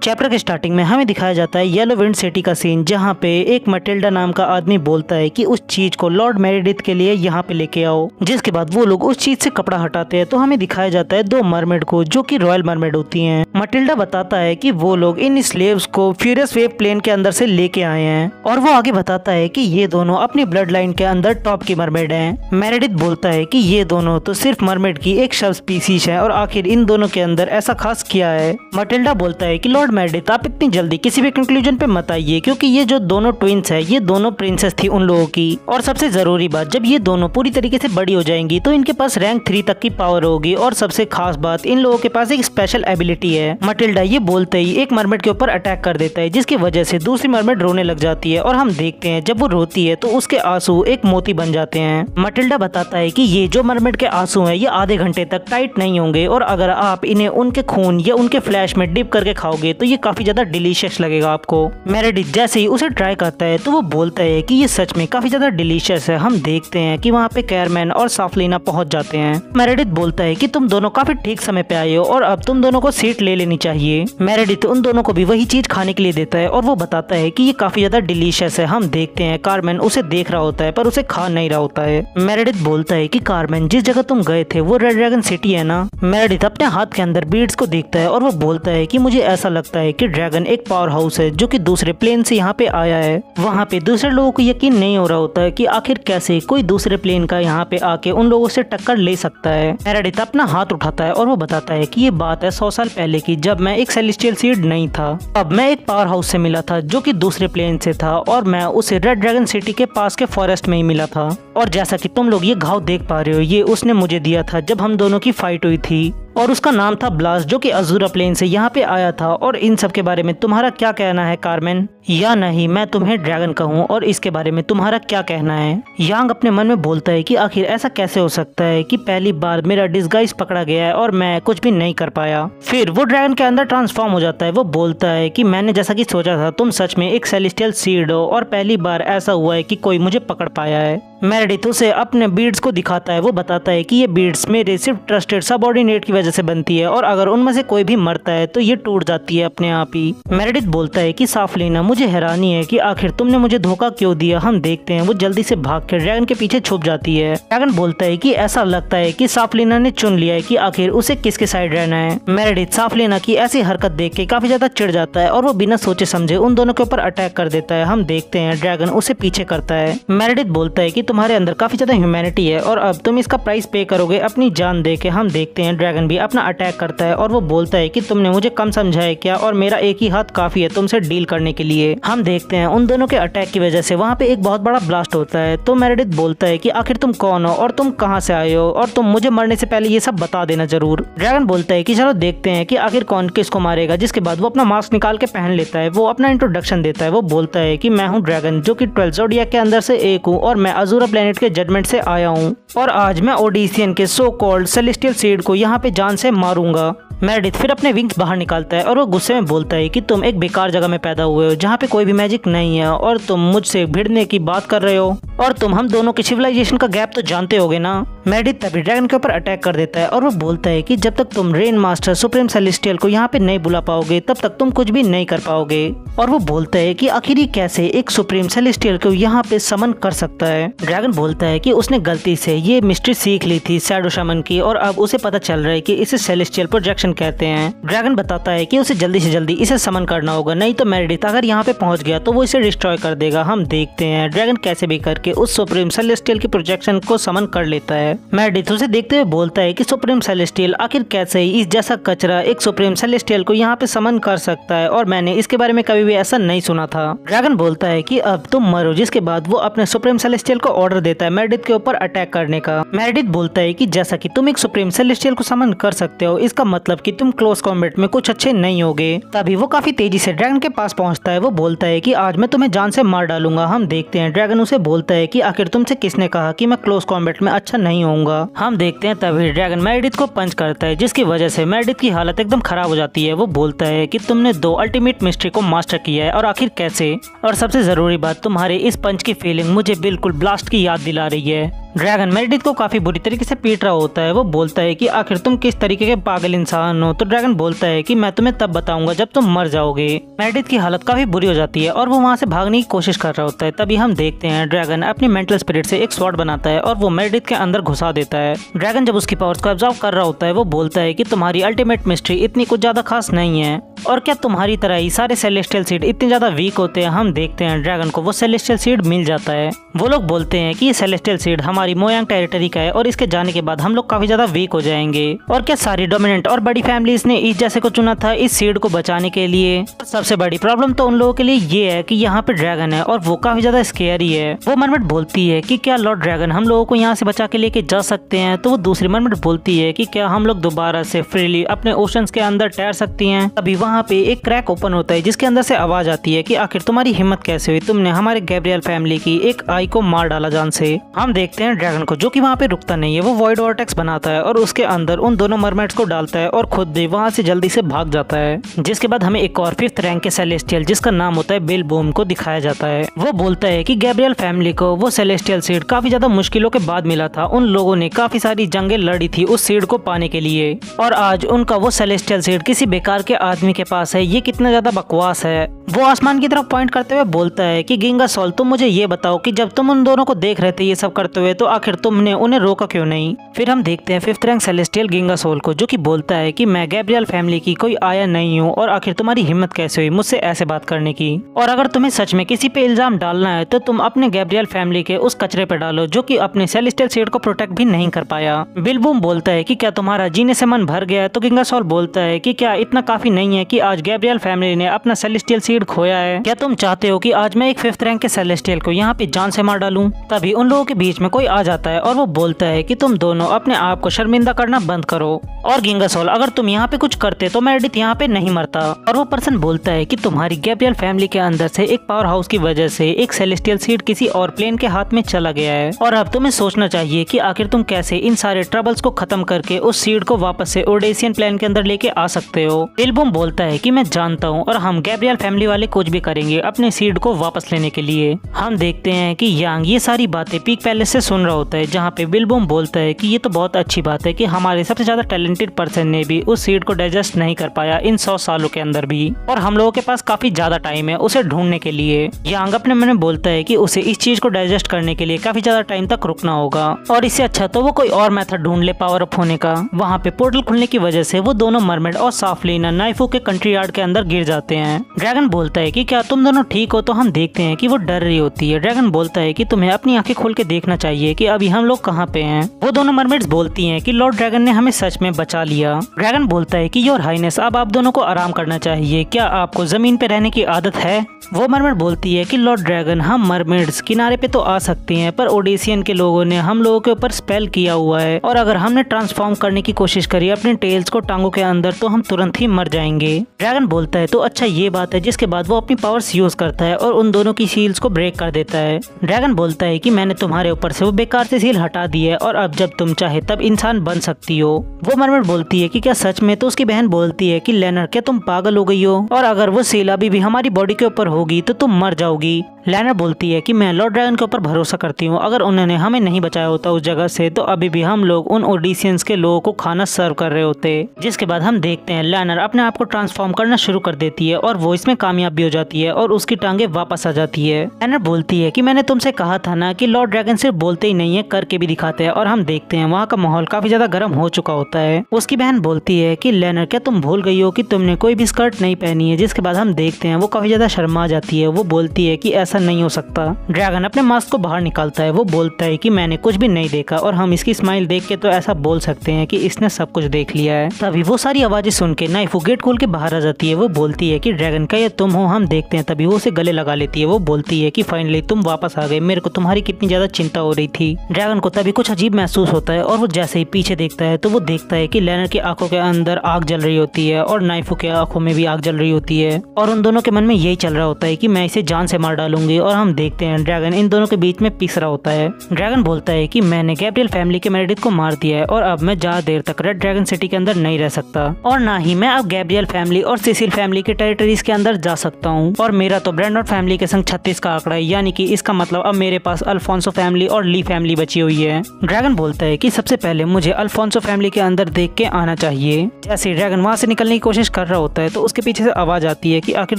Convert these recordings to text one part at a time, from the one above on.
Chapter के starting में हमें दिखाया जाता है येलो विंड सिटी का सीन, जहाँ पे एक मटिल्डा नाम का आदमी बोलता है कि उस चीज को लॉर्ड मेरेडिथ के लिए यहाँ पे लेके आओ। जिसके बाद वो लोग उस चीज से कपड़ा हटाते हैं तो हमें दिखाया जाता है दो मरमेड को, जो कि रॉयल मरमेड होती हैं। मटिल्डा बताता है कि वो लोग इन स्लेव्स को फ्यूरियस वेव प्लेन के अंदर से लेके आए हैं, और वो आगे बताता है कि ये दोनों अपनी ब्लड लाइन के अंदर टॉप की मरमेड हैं। मेरेडिथ बोलता है कि ये दोनों तो सिर्फ मरमेड की एक सब स्पीसीज है, और आखिर इन दोनों के अंदर ऐसा खास किया है। मटिल्डा बोलता है कि लॉर्ड मेरेडिथ, आप इतनी जल्दी किसी भी कंक्लूजन पे मत आइए, क्योंकि ये जो दोनों ट्विंस है ये दोनों प्रिंसेस थी उन लोगों की, और सबसे जरूरी बात, जब ये दोनों पूरी तरीके से बड़ी हो जाएंगी तो इनके पास रैंक 3 तक की पावर होगी, और सबसे खास बात, इन लोगों के पास एक स्पेशल एबिलिटी है। मटिल्डा ये बोलते ही एक मरमेड के ऊपर अटैक कर देता है, जिसकी वजह से दूसरी मरमेड रोने लग जाती है, और हम देखते हैं जब वो रोती है तो उसके आंसू एक मोती बन जाते हैं। मटिल्डा बताता है कि ये जो मरमेड के आंसू हैं ये आधे घंटे तक टाइट नहीं होंगे, और अगर आप इन्हें उनके खून या उनके फ्लैश में डिप करके खाओगे तो ये काफी ज्यादा डिलीशियस लगेगा आपको। मेरेडिथ जैसे ही उसे ट्राई करता है तो वो बोलता है कि ये सच में काफी ज्यादा डिलीशियस है। हम देखते हैं कि वहाँ पे कैरमैन और साफलीना पहुंच जाते हैं। मेरेडिथ बोलता है कि तुम दोनों काफी ठीक समय पे आए हो, और अब तुम दोनों को सीट ले लेनी चाहिए। मेरेडिथ उन दोनों को भी वही चीज खाने के लिए देता है, और वो बताता है कि ये काफी ज्यादा डिलीशियस है। हम देखते हैं कारमैन उसे देख रहा होता है पर उसे खा नहीं रहा होता है। मेरेडिथ बोलता है कि कारमैन, जिस जगह तुम गए थे वो रेड ड्रैगन सिटी है ना। मेरेडिथ अपने हाथ के अंदर बीड्स को देखता है, और वो बोलता है कि मुझे ऐसा लगता है कि ड्रैगन एक पावर हाउस है जो कि दूसरे प्लेन से यहाँ पे आया है। वहाँ पे दूसरे लोगों को यकीन नहीं हो रहा होता है कि आखिर कैसे कोई दूसरे प्लेन का यहाँ पे आके उन लोगों से टक्कर ले सकता है। मेरेडिथ अपना हाथ उठाता है और वो बताता है कि ये बात है 100 साल पहले की, जब मैं एक सेलेस्टियल सीड नहीं था। अब मैं एक पावर हाउस से मिला था जो कि दूसरे प्लेन से था, और मैं उसे रेड ड्रैगन सिटी के पास के फॉरेस्ट में ही मिला था। और जैसा कि तुम लोग ये घाव देख पा रहे हो, ये उसने मुझे दिया था जब हम दोनों की फाइट हुई थी, और उसका नाम था ब्लास्ट, जो कि अजूरा प्लेन से यहाँ पे आया था। और इन सब के बारे में तुम्हारा क्या कहना है कारमैन? या नहीं मैं तुम्हें ड्रैगन कहूँ, और इसके बारे में तुम्हारा क्या कहना है? यांग अपने मन में बोलता है कि आखिर ऐसा कैसे हो सकता है कि पहली बार मेरा डिस्गाइज पकड़ा गया है और मैं कुछ भी नहीं कर पाया। फिर वो ड्रैगन के अंदर ट्रांसफॉर्म हो जाता है। वो बोलता है कि मैंने जैसा कि सोचा था, तुम सच में एक सेलेस्टियल सीड हो, और पहली बार ऐसा हुआ है कि कोई मुझे पकड़ पाया है। मेरेडिथ उसे अपने बीड्स को दिखाता है। वो बताता है कि ये बीड्स मेरे सिर्फ ट्रस्टेड सबऑर्डिनेट की वजह से बनती है, और अगर उनमें से कोई भी मरता है तो ये टूट जाती है अपने आप ही। मेरेडिथ बोलता है कि साफलीना, मुझे हैरानी है कि आखिर तुमने मुझे धोखा क्यों दिया। हम देखते हैं वो जल्दी से भाग कर ड्रैगन के पीछे छुप जाती है। ड्रैगन बोलता है कि ऐसा लगता है कि साफलीना ने चुन लिया है कि आखिर उसे किसके साइड रहना है। मेरेडिथ साफलीना की ऐसी हरकत देख के काफी ज्यादा चिढ़ जाता है, और वो बिना सोचे समझे उन दोनों के ऊपर अटैक कर देता है। हम देखते हैं ड्रैगन उसे पीछे करता है। मेरेडिथ बोलता है कि तुम्हारे अंदर काफी ज्यादा ह्यूमैनिटी है, और अब तुम इसका प्राइस पे करोगे अपनी जान दे के। हम देखते हैं ड्रैगन भी अपना अटैक करता है, और वो बोलता है कि तुमने मुझे कम समझा है क्या, और मेरा एक ही हाथ काफी है तुमसे डील करने के लिए। हम देखते हैं उन दोनों के अटैक की वजह से वहाँ पे एक बहुत बड़ा ब्लास्ट होता है। तो मेरेडिथ बोलता है कि आखिर तुम कौन हो और तुम कहाँ से आए हो, और तुम मुझे मरने से पहले ये सब बता देना जरूर। ड्रैगन बोलता है कि चलो देखते हैं कि आखिर कौन किसको मारेगा। जिसके बाद वो अपना मास्क निकाल के पहन लेता है। वो अपना इंट्रोडक्शन देता है। वो बोलता है कि मैं हूँ ड्रैगन, जो कि 12 ज़ोडिएक के अंदर से एक हूँ, और मैं अजूरा प्लेनेट के जजमेंट से आया हूँ, और आज मैं ओडिसियन के सो कॉल्ड सेलेस्टियल सीड को यहाँ पे जान से मारूंगा। मेरेडिथ फिर अपने विंग्स बाहर निकालता है, और वो गुस्से में बोलता है कि तुम एक बेकार जगह में पैदा हुए हो जहाँ पे कोई भी मैजिक नहीं है, और तुम मुझसे भिड़ने की बात कर रहे हो, और तुम हम दोनों के सिविलाइजेशन का गैप तो जानते होगे ना। मेरेडिथ तभी ड्रैगन के ऊपर अटैक कर देता है, और वो बोलता है कि जब तक तुम रेन मास्टर सुप्रीम सेलेस्टियल को यहाँ पे नहीं बुला पाओगे तब तक तुम कुछ भी नहीं कर पाओगे। और वो बोलता है कि आखिर ये कैसे एक सुप्रीम सेलेस्टियल को यहाँ पे समन कर सकता है। ड्रैगन बोलता है कि उसने गलती से ये मिस्ट्री सीख ली थी शैडो शमन की, और अब उसे पता चल रहा है कि इसे सेलेस्टियल प्रोजेक्शन कहते हैं। ड्रैगन बताता है कि उसे जल्दी से जल्दी इसे समन करना होगा, नहीं तो मेरेडिथ अगर यहाँ पे पहुंच गया तो वो इसे डिस्ट्रॉय कर देगा। हम देखते हैं ड्रैगन कैसे भी करके उस सुप्रीम सेलेस्टियल की प्रोजेक्शन को समन कर लेता है। मेरेडिथ उसे देखते हुए बोलता है कि सुप्रीम सेलेस्टियल, आखिर कैसे ही इस जैसा कचरा एक सुप्रीम सेलेस्टियल को यहाँ पे समन कर सकता है, और मैंने इसके बारे में कभी भी ऐसा नहीं सुना था। ड्रैगन बोलता है कि अब तुम मरो, जिसके बाद वो अपने सुप्रीम सेलेस्टियल को ऑर्डर देता है मेरेडिथ के ऊपर अटैक करने का। मेरेडिथ बोलता है कि जैसा कि तुम एक सुप्रीम सेलेस्टियल को समन कर सकते हो, इसका मतलब कि तुम क्लोज कॉम्बैट में कुछ अच्छे नहीं होगे। तभी वो काफी तेजी से ड्रैगन के पास पहुंचता है। वो बोलता है कि आज मैं तुम्हें जान से मार डालूंगा। हम देखते हैं ड्रैगन उसे बोलता है कि आखिर तुमसे किसने कहा कि मैं क्लोज कॉम्बैट में अच्छा नहीं होऊंगा। हम देखते हैं तभी ड्रैगन मेरेडिथ को पंच करता है, जिसकी वजह से मेरेडिथ की हालत एकदम खराब हो जाती है। वो बोलता है कि तुमने 2 अल्टीमेट मिस्ट्री को मास्टर किया है, और आखिर कैसे, और सबसे जरूरी बात, तुम्हारे इस पंच की फीलिंग मुझे बिल्कुल ब्लास्ट की याद दिला रही है। ड्रैगन मेरिडिथ को काफी बुरी तरीके से पीट रहा होता है। वो बोलता है कि आखिर तुम किस तरीके के पागल इंसान हो। तो ड्रैगन बोलता है कि मैं तुम्हें तब बताऊंगा जब तुम मर जाओगे। मेरिडिथ की हालत काफी बुरी हो जाती है और वो वहाँ से भागने की कोशिश कर रहा होता है। तभी हम देखते हैं ड्रैगन अपनी मेंटल स्पिरिट से एक स्वॉर्ड बनाता है और वो मेरिडिथ के अंदर घुसा देता है। ड्रैगन जब उसकी पावर्स को एब्जॉर्ब कर रहा होता है वो बोलता है कि तुम्हारी अल्टीमेट मिस्ट्री इतनी कुछ ज्यादा खास नहीं है और क्या तुम्हारी तरह ही सारे सेलेस्टियल सीड इतने ज्यादा वीक होते हैं। हम देखते हैं ड्रैगन को वो सेलेस्टियल सीड मिल जाता है। वो लोग बोलते हैं कि ये सेलेस्टियल सीड हमारी मोयांग टेरिटरी का है और इसके जाने के बाद हम लोग काफी ज्यादा वीक हो जाएंगे। और क्या सारी डोमिनेंट और बड़ी फैमिलीज ने इस जैसे को चुना था इस सीड को बचाने के लिए। सबसे बड़ी प्रॉब्लम तो उन लोगों के लिए ये है कि यहाँ पे ड्रैगन है और वो काफी ज्यादा स्केरी है। वो मरमेड बोलती है कि क्या लॉर्ड ड्रैगन हम लोगों को यहाँ से बचा के लेके जा सकते हैं। तो वो दूसरी मरमेड बोलती है कि क्या हम लोग दोबारा से फ्रीली अपने ओशंस के अंदर तैर सकती हैं। अभी वहाँ पे एक क्रैक ओपन होता है जिसके अंदर से आवाज आती है कि आखिर तुम्हारी हिम्मत कैसे हुई, तुमने हमारे गैब्रियल फैमिली की एक आई को मार डाला जान से। हम देखते हैं ड्रैगन को जो कि वहाँ पे रुकता नहीं है। वो वॉइड वॉर्टेक्स बनाता है और उसके अंदर उन दोनों मरमेड्स को डालता है और खुद भी वहाँ से जल्दी से भाग जाता है। जिसके बाद हमें एक और 5th रैंक के सेलेस्टियल जिसका नाम होता है बिल बूम को दिखाया जाता है। वो बोलता है कि गैब्रियल फैमिली को वो सेलेस्टियल सीड काफी ज्यादा मुश्किलों के बाद मिला था। उन लोगों ने काफी सारी जंगें लड़ी थी उस सीड को पाने के लिए और आज उनका वो सेलेस्टियल सीड किसी बेकार के आदमी के पास है। ये कितना ज्यादा बकवास है। वो आसमान की तरफ पॉइंट करते हुए बोलता है कि गिंगासोल तुम मुझे ये बताओ कि जब तुम उन दोनों को देख रहे थे ये सब करते हुए तो आखिर तुमने उन्हें रोका क्यों नहीं। फिर हम देखते हैं 5th रैंक सेलेस्टियल गिंगासोल को जो कि बोलता है कि मैं गैब्रियल फैमिली की कोई आया नहीं हूँ और आखिर तुम्हारी हिम्मत कैसे हुई मुझसे ऐसे बात करने की। और अगर तुम्हें सच में किसी पे इल्जाम डालना है तो तुम अपने गैब्रियल फैमिली के उस कचरे पे डालो जो कि अपने सेलेस्टियल सीड को प्रोटेक्ट भी नहीं कर पाया। बिलबूम बोलता है कि क्या तुम्हारा जीने से मन भर गया। तो गिंगासोल बोलता है कि क्या इतना काफी नहीं है कि आज गैब्रियल फैमिली ने अपना सेलेस्टियल सीड खोया है। क्या तुम चाहते हो कि आज मैं एक 5th रैंक के सेलेस्टियल को यहाँ पे जान से मार डालूं। तभी उन लोगों के बीच में कोई आ जाता है और वो बोलता है कि तुम दोनों अपने आप को शर्मिंदा करना बंद करो और गिंगासोल अगर तुम यहाँ पे कुछ करते तो मेरिडिथ यहाँ पे नहीं मरता। और वो पर्सन बोलता है कि तुम्हारी गैब्रियल फैमिली के अंदर से एक पावर हाउस की वजह से एक सेलेस्टियल सीड किसी और प्लेन के हाथ में चला गया है और अब तुम्हें सोचना चाहिए कि आखिर तुम कैसे इन सारे ट्रबल्स को खत्म करके उस सीड को वापस से ओडेसियन प्लेन के अंदर लेके आ सकते हो। बिलबूम बोलता है कि मैं जानता हूँ और हम गैब्रियल फैमिली वाले कुछ भी करेंगे अपने सीड को वापस लेने के लिए। हम देखते हैं कि यांग ये सारी बातें पीक पैलेस से सुन रहा होता है जहाँ पे बिलबूम बोलता है कि ये तो बहुत अच्छी बात है कि हमारे सबसे ज्यादा टैलेंटेड पर्सन ने भी उस सीड को डाइजेस्ट नहीं कर पाया इन 100 सालों के अंदर भी और हम लोगों के पास काफी ज्यादा टाइम है उसे ढूंढने के लिए। यांग अपने मन में बोलता है कि उसे इस चीज को डाइजेस्ट करने के लिए काफी ज्यादा टाइम तक रुकना होगा और इससे अच्छा तो वो कोई और मेथड ढूंढ ले पावर अप होने का। वहाँ पे पोर्टल खुलने की वजह से वो दोनों मरमेड और साफलीना नाइफू के कंट्री यार्ड के अंदर गिर जाते हैं। ड्रैगन बोलता है कि क्या तुम दोनों ठीक हो। तो हम देखते हैं कि वो डर रही होती है। ड्रैगन बोलता है कि तुम्हें अपनी आंखें खोल के देखना चाहिए कि अभी हम लोग कहाँ पे हैं। वो दोनों मरमेड्स बोलती हैं कि लॉर्ड ड्रैगन ने हमें सच में बचा लिया। ड्रैगन बोलता है कि योर हाइनेस अब आप दोनों को आराम करना चाहिए। क्या आपको जमीन पे रहने की आदत है। वो मरमेड बोलती है कि लॉर्ड ड्रैगन हम मरमेड्स किनारे पे तो आ सकते हैं पर ओडेसियन के लोगों ने हम लोगों के ऊपर स्पेल किया हुआ है और अगर हमने ट्रांसफॉर्म करने की कोशिश करी अपने टेल्स को टांगों के अंदर तो हम तुरंत ही मर जाएंगे। ड्रैगन बोलता है तो अच्छा ये बात है। जिसके बाद वो अपनी पावर्स यूज करता है और उन दोनों की सील्स को ब्रेक कर देता है। ड्रैगन बोलता है कि मैंने तुम्हारे ऊपर से वो बेकार से सील हटा दी है और अब जब तुम चाहे तब इंसान बन सकती हो। वो मरमेड बोलती है कि क्या सच में। तो उसकी बहन बोलती है कि लेनर क्या तुम पागल हो गई हो और अगर वो सील अभी भी हमारी बॉडी के ऊपर होगी तो तुम मर जाओगी। लेनर बोलती है कि मैं लॉर्ड ड्रैगन के ऊपर भरोसा करती हूँ। अगर उन्होंने हमें नहीं बचाया होता उस जगह से तो अभी भी हम लोग उन ओडिसियंस के लोगों को खाना सर्व कर रहे होते। जिसके बाद हम देखते हैं लेनर अपने आप को ट्रांसफॉर्म करना शुरू कर देती है और वो इसमें कामयाब भी हो जाती है और उसकी टांगे वापस आ जाती है। लेनर बोलती है कि मैंने तुमसे कहा था ना कि लॉर्ड ड्रैगन सिर्फ बोलते ही नहीं है करके भी दिखाते हैं। और हम देखते हैं वहाँ का माहौल काफी ज्यादा गर्म हो चुका होता है। उसकी बहन बोलती है कि लेनर क्या तुम भूल गई हो कि तुमने कोई भी स्कर्ट नहीं पहनी है। जिसके बाद हम देखते हैं वो काफी ज्यादा शर्मा जाती है। वो बोलती है कि ऐसा नहीं हो सकता। ड्रैगन अपने मास्क को बाहर निकालता है। वो बोलता है कि मैंने कुछ भी नहीं देखा और हम इसकी स्माइल देख के तो ऐसा बोल सकते हैं कि इसने सब कुछ देख लिया है। तभी वो सारी आवाजें सुन के नाइफू गेट खोल के बाहर आ जाती है। वो बोलती है कि ड्रैगन का ये तुम हो। हम देखते हैं तभी वो उसे गले लगा लेती है। वो बोलती है कि फाइनली तुम वापस आ गए। मेरे को तुम्हारी कितनी ज्यादा चिंता हो रही थी। ड्रैगन को तभी कुछ अजीब महसूस होता है और वो जैसे ही पीछे देखता है तो वो देखता है कि लेनर की आंखों के अंदर आग जल रही होती है और नाइफू के आंखों में भी आग जल रही होती है और उन दोनों के मन में यही चल रहा होता है कि मैं इसे जान से मार डालूंगी। और हम देखते हैं ड्रैगन इन दोनों के बीच में पिस रहा होता है। ड्रैगन बोलता है कि मैंने गैब्रियल फैमिली के मेरिडिथ को मार दिया है और अब मैं ज्यादा देर तक रेड ड्रैगन सिटी के अंदर नहीं रह सकता और ना ही मैं अब गैब्रियल फैमिली फैमिली और सिसिल फैमिली के टेरिटरीज के अंदर जा सकता हूँ और मेरा तो ब्रैंडॉट फैमिली के संग 36 का आंकड़ा है, यानी कि इसका मतलब अब मेरे पास अल्फोंसो फैमिली और ली फैमिली बची हुई है। ड्रैगन बोलता है कि सबसे पहले मुझे अल्फोंसो फैमिली के अंदर देख के आना चाहिए। जैसे ड्रैगन वहाँ से निकलने की कोशिश कर रहा होता है तो उसके पीछे से आवाज आती है कि आखिर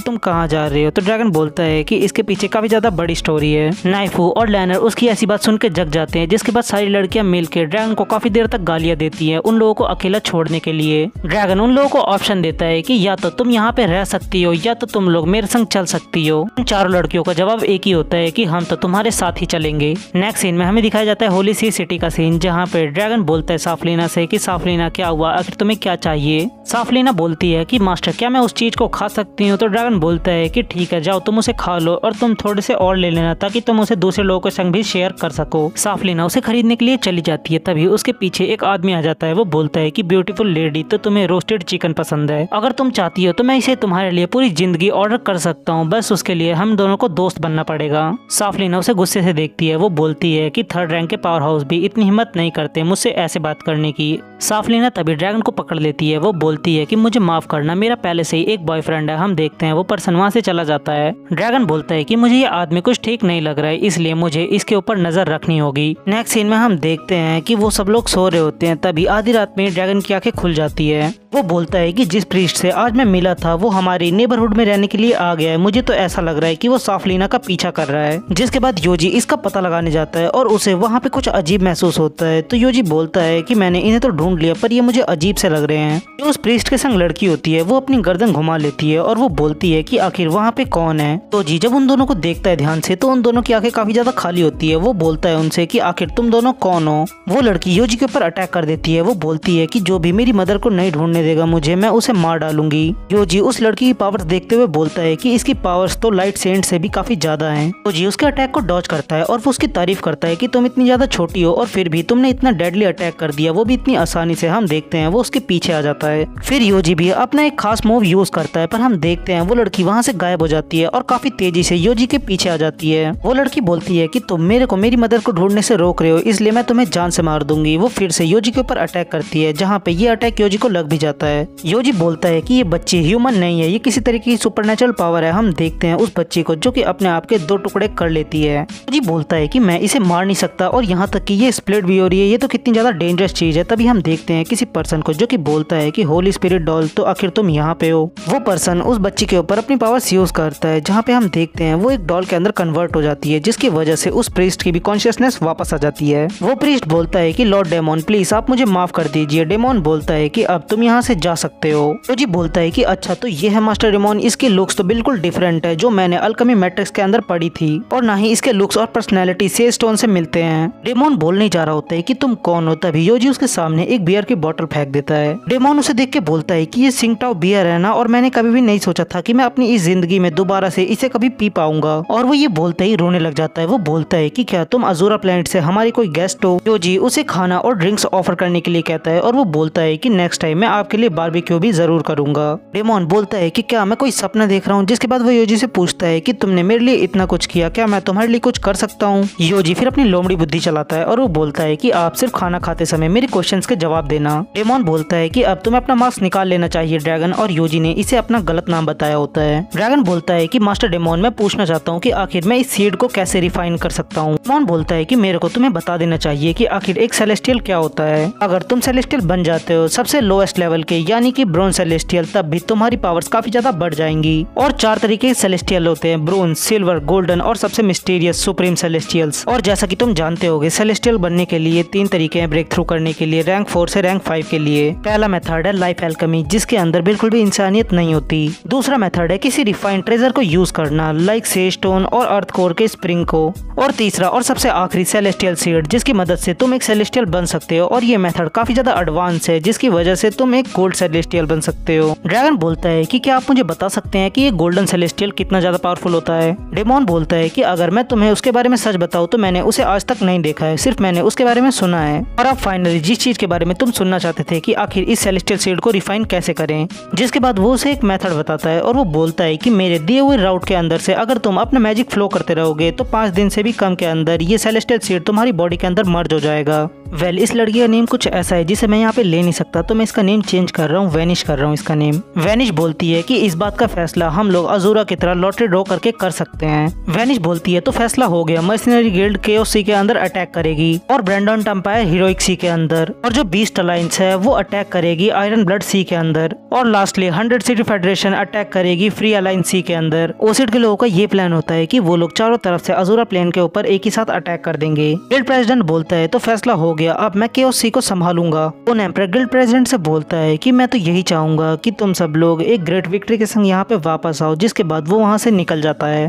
तुम कहाँ जा रहे हो। तो ड्रैगन बोलता है कि इसके पीछे काफी ज्यादा बड़ी स्टोरी है। नाइफू और लैनर उसकी ऐसी बात सुन के जग जाते हैं, जिसके बाद सारी लड़कियां मिलकर ड्रैगन को काफी देर तक गालियां देती हैं उन लोगों को अकेला छोड़ने के लिए। ड्रैगन उन लोगों को ऑप्शन देता है कि या तो तुम यहाँ पे रह सकती हो या तो तुम लोग मेरे संग चल सकती हो। उन चारों लड़कियों का जवाब एक ही होता है कि हम तो तुम्हारे साथ ही चलेंगे। नेक्स्ट सीन में हमें दिखाया जाता है होली सी सिटी का सीन, जहाँ पे ड्रैगन बोलता है साफलीना से कि साफलीना क्या हुआ, आखिर तुम्हें क्या चाहिए। साफलीना बोलती है कि मास्टर क्या मैं उस चीज को खा सकती हूँ। तो ड्रैगन बोलता है कि ठीक है जाओ तुम उसे खा लो और तुम थोड़े से और ले लेना ताकि तुम उसे दूसरे लोगों के संग भी शेयर कर सको। साफलीना उसे खरीदने के लिए चली जाती है, तभी उसके पीछे एक आदमी आ जाता है। वो बोलता है कि ब्यूटीफुल लेडी तो तुम्हें रोस्टेड चिकन पसंद है, अगर तुम चाहती हो तो मैं इसे तुम्हारे लिए पूरी जिंदगी ऑर्डर कर सकता हूँ, बस उसके लिए हम दोनों को दोस्त बनना पड़ेगा। साफलीना उसे गुस्से से देखती है। वो बोलती है कि थर्ड रैंक के पावर हाउस भी इतनी हिम्मत नहीं करते मुझसे ऐसे बात करने की। साफलीना तभी ड्रैगन को पकड़ लेती है। वो बोलती है कि मुझे माफ करना, मेरा पहले से ही एक बॉयफ्रेंड है। हम देखते हैं वो पर्सन वहाँ से चला जाता है। ड्रैगन बोलता है कि मुझे ये आदमी कुछ ठीक नहीं लग रहा है, इसलिए मुझे इसके ऊपर नजर रखनी होगी। नेक्स्ट सीन में हम देखते हैं कि वो सब लोग सो रहे होते हैं, तभी आधी रात में ड्रैगन की आंखें खुल जाती है। वो बोलता है कि जिस प्रीस्ट से आज मैं मिला था वो हमारी नेबरहुड में रहने के लिए आ गया है, मुझे तो ऐसा लग रहा है कि वो साफलीना का पीछा कर रहा है। जिसके बाद योजी इसका पता लगाने जाता है और उसे वहाँ पे कुछ अजीब महसूस होता है। तो योजी बोलता है कि मैंने इन्हें तो ढूंढ लिया पर ये मुझे अजीब से लग रहे हैं। जो उस प्रीस्ट के संग लड़की होती है वो अपनी गर्दन घुमा लेती है और वो बोलती है कि आखिर वहाँ पे कौन है। तो जी जब उन दोनों को देखता है ध्यान से तो उन दोनों की आंखें काफी ज्यादा खाली होती है। वो बोलता है उनसे कि आखिर तुम दोनों कौन हो। वो लड़की योजी के ऊपर अटैक कर देती है। वो बोलती है कि जो भी मेरी मदर को नहीं ढूंढने देगा मुझे, मैं उसे मार डालूंगी। योजी उस लड़की की पावर्स देखते हुए बोलता है कि इसकी पावर्स तो लाइट सेंट से भी काफी ज्यादा हैं। योजी उसके अटैक को डॉज करता है और वो उसकी तारीफ करता है कि तुम इतनी ज्यादा छोटी हो और फिर भी तुमने इतना डेडली अटैक कर दिया, वो भी इतनी आसानी से। हम देखते हैं वो उसके पीछे आ जाता है। फिर योजी भी अपना एक खास मूव यूज करता है, पर हम देखते हैं वो लड़की वहाँ से गायब हो जाती है और काफी तेजी से योजी के पीछे आ जाती है। वो लड़की बोलती है कि तुम मेरे को मेरी मदर को ढूंढने से रोक रहे हो, इसलिए मैं तुम्हें जान से मार दूंगी। वो फिर से योजी के ऊपर अटैक करती है, जहाँ पे ये अटैक योजी को लग भी जाता है। योजी बोलता है कि ये बच्ची ह्यूमन नहीं है, ये किसी तरीके की सुपरनेचुरल पावर है। हम देखते हैं उस बच्ची को जो कि अपने आप के 2 टुकड़े कर लेती है। योजी बोलता है कि मैं इसे मार नहीं सकता और यहाँ तक कि ये स्प्लिट भी हो रही है, ये तो कितनी ज्यादा डेंजरस चीज है। तभी हम देखते हैं किसी पर्सन को जो कि बोलता है कि होली स्पिरिट डॉल तो आखिर तुम यहाँ पे हो। वो पर्सन उस बच्ची के ऊपर अपनी पावर्स यूज करता है, जहाँ पे हम देखते हैं वो एक डॉल के अंदर कन्वर्ट हो जाती है, जिसकी वजह से उस प्रीस्ट की भी कॉन्शियसनेस वापस आ जाती है। वो प्रीस्ट बोलता है कि लॉर्ड डेमोन प्लीज आप मुझे माफ कर दीजिए। डेमोन बोलता है कि अब तुम यहाँ से जा सकते हो। योजी बोलता है कि अच्छा तो ये है मास्टर डेमोन, इसकी लुक्स तो बिल्कुल डिफरेंट है जो मैंने अल्केमी मैट्रिक्स के अंदर पढ़ी थी, और ना ही इसके लुक्स और पर्सनैलिटी सेज स्टोन से मिलते हैं। डेमोन बोलने जा रहा होता है कि तुम कौन हो, तभी योजी उसके सामने एक बियर की बोतल फेंक देता है। डेमोन उसे देख के बोलता है कि ये सिंगटाओ बियर है ना, और मैंने कभी भी नहीं सोचा था कि मैं अपनी इस जिंदगी में दोबारा से इसे कभी पी पाऊंगा। और वो ये बोलते ही रोने लग जाता है। वो बोलता है कि क्या तुम अजूरा प्लेनेट से हमारी कोई गेस्ट हो। योजी उसे खाना और ड्रिंक्स ऑफर करने के लिए कहता है और वो बोलता है कि नेक्स्ट टाइम मैं आपके लिए बारबेक्यू भी जरूर करूंगा। डेमोन बोलता है कि क्या मैं कोई सपना देख रहा हूँ। जिसके बाद वो योजी से पूछता है कि तुमने मेरे लिए इतना कुछ किया, क्या मैं तुम्हारे लिए कुछ कर सकता हूँ। योजी फिर अपनी लोमड़ी बुद्धि चलाता है और वो बोलता है कि आप सिर्फ खाना खाते समय मेरे क्वेश्चंस के जवाब देना। डेमोन बोलता है कि अब तुम्हें अपना मास्क निकाल लेना चाहिए ड्रैगन, और योजी ने इसे अपना गलत नाम बताया होता है। ड्रैगन बोलता है कि मास्टर डेमोन मैं पूछना चाहता हूँ कि आखिर मैं इस सीड को कैसे रिफाइन कर सकता हूँ। डेमोन बोलता है कि मेरे को तुम्हें बता देना चाहिए कि आखिर एक सेलेस्टियल क्या होता है। अगर तुम सेलेस्टियल बन जाते हो सबसे लोएस्ट लेवल के यानी कि ब्रोंज सेलेस्टियल, तब भी तुम्हारी पावर्स काफी ज्यादा बढ़ जाएंगी। और 4 तरीके के सेलेस्टियल होते हैं, ब्रोंज, सिल्वर, गोल्डन और सबसे मिस्टीरियस सुप्रीम सेलेस्टियल्स। और जैसा कि तुम जानते होगे सेलेस्टियल बनने के लिए 3 तरीके हैं ब्रेक थ्रू करने के लिए, रैंक 4 से रैंक 5 के लिए। पहला मेथड है लाइफ एल्केमी, जिसके अंदर बिल्कुल भी इंसानियत नहीं होती। दूसरा मेथड है किसी रिफाइंड ट्रेजर को यूज करना लाइक सेज स्टोन और अर्थ कोर के स्प्रिंग को। और तीसरा और सबसे आखिरी सेलेस्टियल सीड, जिसकी मदद से तुम एक सेलेस्टियल बन सकते हो। और ये मेथड काफी ज्यादा एडवांस है, जिसकी वजह से तुम एक गोल्ड सेलेस्टियल बन सकते हो। ड्रैगन बोलता है कि क्या आप मुझे बता सकते हैं कि ये गोल्डन सेलेस्टियल कितना ज्यादा पावरफुल होता है। डेमोन बोलता है कि अगर मैं तुम्हें उसके बारे में सच बताऊं तो मैंने उसे आज तक नहीं देखा है, सिर्फ मैंने उसके बारे में सुना है। और अब फाइनली जिस चीज के बारे में तुम सुनना चाहते थे कि आखिर इस सेलेस्टियल सीड को रिफाइन कैसे करें, जिसके बाद वो उसे एक मेथड बताता है और वो बोलता है कि मेरे दिए हुए राउट के अंदर से अगर तुम अपना मैजिक फ्लो करते रहोगे तो 5 दिन से भी कम के अंदर ये सेलेस्टियल सीड तुम्हारी बॉडी के अंदर मर्ज हो जाएगा। इस लड़की का नेम कुछ ऐसा है जिसे मैं यहाँ पे ले नहीं सकता, तो मैं इसका नेम चेंज चेंज कर रहा हूँ, वैनिश कर रहा हूँ इसका नेम। वैनिश बोलती है कि इस बात का फैसला हम लोग अजूरा की तरह लॉटरी ड्रॉ करके कर सकते हैं। वैनिश बोलती है तो फैसला हो गया, मर्सिनरी गिल्ड केओस सी के अंदर अटैक करेगी और ब्रैंडन टम्पायर हीरोइक सी के अंदर, और जो बीस्ट अलायंस है वो अटैक करेगी आयरन ब्लड सी के अंदर, और लास्टली 100 सिटी फेडरेशन अटैक करेगी फ्री अलायंस सी के अंदर। ओसिड के लोगों का ये प्लान होता है कि वो लोग चारों तरफ से अजूरा प्लेन के ऊपर एक ही साथ अटैक कर देंगे। गिल्ड प्रेसिडेंट बोलता है तो फैसला हो गया, अब मैं केओस सी को संभालूंगा। उन एम्परर गिल्ड प्रेसिडेंट से बोलता है कि मैं तो यही चाहूंगा कि तुम सब लोग एक ग्रेट विक्ट्री के संग यहाँ पे वापस आओ, जिसके बाद वो वहाँ से निकल जाता है।